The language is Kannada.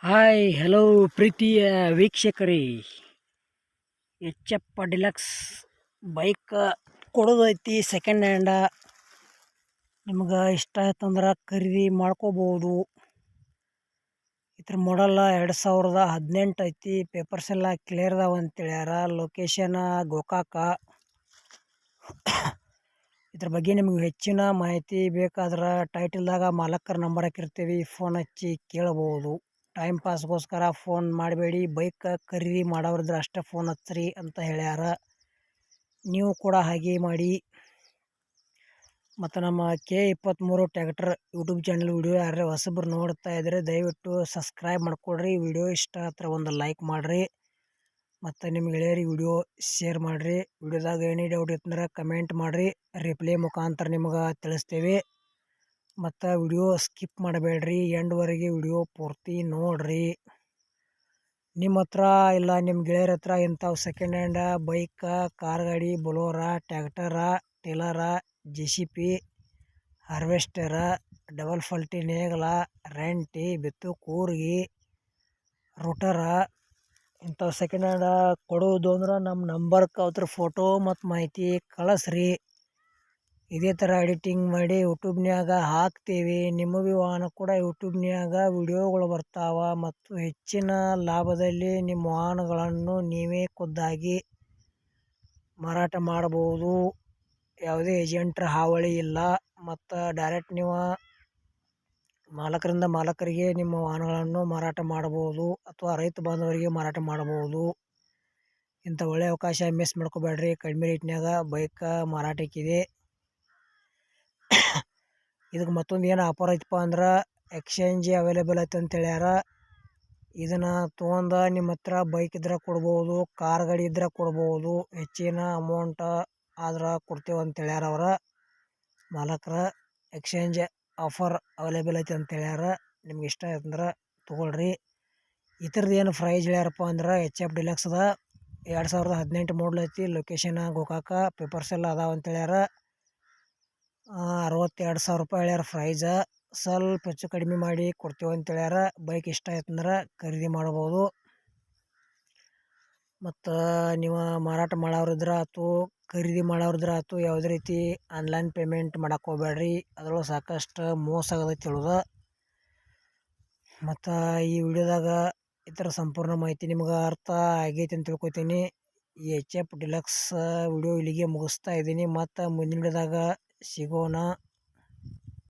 ಹಾಯ್ ಹಲೋ ಪ್ರೀತಿಯ ವೀಕ್ಷಕರೇ, ಎಚ್ ಎಫ್ ಡಿಲಕ್ಸ್ ಬೈಕ್ ಕೊಡೋದೈತಿ. ಸೆಕೆಂಡ್ ಹ್ಯಾಂಡ ನಿಮ್ಗೆ ಇಷ್ಟ ಆಯ್ತಂದ್ರೆ ಖರೀದಿ ಮಾಡ್ಕೋಬೋದು. ಇದ್ರ ಮಾಡಲ್ಲ 2018 ಐತಿ. ಪೇಪರ್ಸ್ ಎಲ್ಲ ಕ್ಲಿಯರ್ ಅದಾವ ಅಂತೇಳ್ಯಾರ. ಲೊಕೇಶನ್ ಗೋಕಾಕ. ಇದ್ರ ಬಗ್ಗೆ ನಿಮ್ಗೆ ಹೆಚ್ಚಿನ ಮಾಹಿತಿ ಬೇಕಾದ್ರೆ ಟೈಟಲ್ದಾಗ ಮಾಲಕರ ನಂಬರ್ ಹಾಕಿರ್ತೀವಿ, ಫೋನ್ ಹಚ್ಚಿ ಕೇಳಬಹುದು. ಟೈಮ್ ಪಾಸ್ಗೋಸ್ಕರ ಫೋನ್ ಮಾಡಬೇಡಿ, ಬೈಕ್ ಖರೀದಿ ಮಾಡೋರಿದ್ರೆ ಅಷ್ಟೇ ಫೋನ್ ಹಚ್ಚ್ರಿ ಅಂತ ಹೇಳ್ಯಾರ. ನೀವು ಕೂಡ ಹಾಗೆ ಮಾಡಿ. ಮತ್ತು ನಮ್ಮ K23 tractor YouTube channel video ಯಾರೇ ಹೊಸಬ್ರು ನೋಡ್ತಾ ಇದ್ರೆ ದಯವಿಟ್ಟು ಸಬ್ಸ್ಕ್ರೈಬ್ ಮಾಡ್ಕೊಳ್ರಿ. ವಿಡಿಯೋ ಇಷ್ಟ ಹತ್ರ ಒಂದು ಲೈಕ್ ಮಾಡಿರಿ, ಮತ್ತು ನಿಮ್ಮ ಗೆಳೆಯರಿಗೆ ವಿಡಿಯೋ ಶೇರ್ ಮಾಡಿರಿ. ವಿಡಿಯೋದಾಗ ಏನೇ ಡೌಟ್ ಇತ್ತಂದ್ರೆ ಕಮೆಂಟ್ ಮಾಡಿರಿ, ರಿಪ್ಲೈ ಮುಖಾಂತರ ನಿಮ್ಗೆ ತಿಳಿಸ್ತೇವೆ. ಮತ್ತು ವಿಡಿಯೋ ಸ್ಕಿಪ್ ಮಾಡಬೇಡ್ರಿ, ಎಂಡ್ವರೆಗೆ ವಿಡಿಯೋ ಪೂರ್ತಿ ನೋಡ್ರಿ. ನಿಮ್ಮ ಹತ್ರ ಇಲ್ಲ ನಿಮ್ಮ ಗೆಳೆಯರ ಹತ್ರ ಇಂಥವು ಸೆಕೆಂಡ್ ಹ್ಯಾಂಡ ಬೈಕ, ಕಾರ್ ಗಾಡಿ, ಬೊಲೋರ, ಟ್ಯಾಕ್ಟರ, ಟೇಲರ, JCP, ಹಾರ್ವೆಸ್ಟರ, ಡಬಲ್ ಫಲ್ಟಿ ನೇಗಲ, ರೆಂಟಿ, ಬಿತ್ತು ಕೂರ್ಗಿ, ರೋಟರ ಇಂಥವು ಸೆಕೆಂಡ್ ಹ್ಯಾಂಡ ಕೊಡೋದು ಅಂದ್ರೆ ನಮ್ಮ ನಂಬರ್ಗೆ ಅದ್ರ ಫೋಟೋ ಮತ್ತು ಮಾಹಿತಿ ಕಳಿಸ್ರಿ. ಇದೇ ಥರ ಎಡಿಟಿಂಗ್ ಮಾಡಿ ಯೂಟ್ಯೂಬ್ನ್ಯಾಗ ಹಾಕ್ತೀವಿ. ನಿಮ್ಮ ಭೀ ವಾಹನ ಕೂಡ ಯೂಟ್ಯೂಬ್ನ್ಯಾಗ ವಿಡಿಯೋಗಳು ಬರ್ತಾವ. ಮತ್ತು ಹೆಚ್ಚಿನ ಲಾಭದಲ್ಲಿ ನಿಮ್ಮ ವಾಹನಗಳನ್ನು ನೀವೇ ಖುದ್ದಾಗಿ ಮಾರಾಟ ಮಾಡಬಹುದು. ಯಾವುದೇ ಏಜೆಂಟ್ರ ಹಾವಳಿ ಇಲ್ಲ. ಮತ್ತು ಡೈರೆಕ್ಟ್ ನೀವು ಮಾಲಕರಿಂದ ಮಾಲಕರಿಗೆ ನಿಮ್ಮ ವಾಹನಗಳನ್ನು ಮಾರಾಟ ಮಾಡಬಹುದು, ಅಥವಾ ರೈತ ಬಾಂಧವರಿಗೆ ಮಾರಾಟ ಮಾಡಬಹುದು. ಇಂಥ ಒಳ್ಳೆಯ ಅವಕಾಶ ಮಿಸ್ ಮಾಡ್ಕೋಬೇಡ್ರಿ. ಕಡಿಮೆ ರೇಟ್ನ್ಯಾಗ ಬೈಕ್ ಮಾರಾಟಕ್ಕಿದೆ. ಇದಕ್ಕೆ ಮತ್ತೊಂದು ಏನು ಆಫರ್ ಐತಪ್ಪ ಅಂದ್ರೆ ಎಕ್ಸ್ಚೇಂಜ್ ಅವೈಲೇಬಲ್ ಐತೆ ಅಂತ ಹೇಳ್ಯಾರ. ಇದನ್ನು ತೊಗೊಂಡು ನಿಮ್ಮ ಹತ್ರ ಬೈಕ್ ಇದ್ರೆ ಕೊಡ್ಬೋದು, ಕಾರ್ ಗಾಡಿ ಇದ್ರೆ ಕೊಡ್ಬೋದು. ಹೆಚ್ಚಿನ ಅಮೌಂಟ್ ಆದ್ರೆ ಕೊಡ್ತೇವೆ ಅಂತ ಹೇಳ್ಯಾರ ಅವರ ಮಾಲಕರ. ಎಕ್ಸ್ಚೇಂಜ್ ಆಫರ್ ಅವೈಲೇಬಲ್ ಐತೆ ಅಂತ ಹೇಳ್ಯಾರ. ನಿಮ್ಗೆ ಇಷ್ಟ ಆಯ್ತಂದ್ರೆ ತೊಗೊಳ್ರಿ. ಈ ಥರದ್ದು ಏನು ಪ್ರೈಸ್ ಹೇಳ್ಯಾರಪ್ಪ ಅಂದ್ರೆ HF ಡಿಲಕ್ಸ್ ಅದ. 2018 ಮಾಡಲ್ ಐತಿ. ಲೊಕೇಶನ್ ಗೋಕಾಕ. ಪೇಪರ್ಸ್ ಎಲ್ಲ ಅದಾವ ಅಂತ ಹೇಳ್ಯಾರ. 62,000 ರೂಪಾಯಿ ಹೇಳ್ಯಾರ ಪ್ರೈಸ. ಸ್ವಲ್ಪ ಹೆಚ್ಚು ಕಡಿಮೆ ಮಾಡಿ ಕೊಡ್ತೇವೆ ಅಂತ ಹೇಳ್ಯಾರ. ಬೈಕ್ ಇಷ್ಟ ಆಯ್ತಂದ್ರೆ ಖರೀದಿ ಮಾಡ್ಬೋದು. ಮತ್ತು ನೀವು ಮಾರಾಟ ಮಾಡೋರಿದ್ರೆ ಆಯ್ತು, ಖರೀದಿ ಮಾಡೋರಿದ್ರೆ ಆಯ್ತು, ಯಾವುದೇ ರೀತಿ ಆನ್ಲೈನ್ ಪೇಮೆಂಟ್ ಮಾಡಕ್ಕೆ ಹೋಗ್ಬೇಡ್ರಿ. ಅದರೊಳಗೆ ಸಾಕಷ್ಟು ಮೋಸ ಆಗದೈತಿ ಹೇಳೋದು. ಮತ್ತು ಈ ವಿಡಿಯೋದಾಗ ಈ ಥರ ಸಂಪೂರ್ಣ ಮಾಹಿತಿ ನಿಮ್ಗೆ ಅರ್ಥ ಆಗೈತೆ ಅಂತ ತಿಳ್ಕೊತೀನಿ. ಈ HF ಡಿಲಕ್ಸ್ ವಿಡಿಯೋ ಇಲ್ಲಿಗೆ ಮುಗಿಸ್ತಾ ಇದ್ದೀನಿ. ಮತ್ತು ಮುಂದಿನ ವಿಡಿಯೋದಾಗ ಸಿಗೋಣ.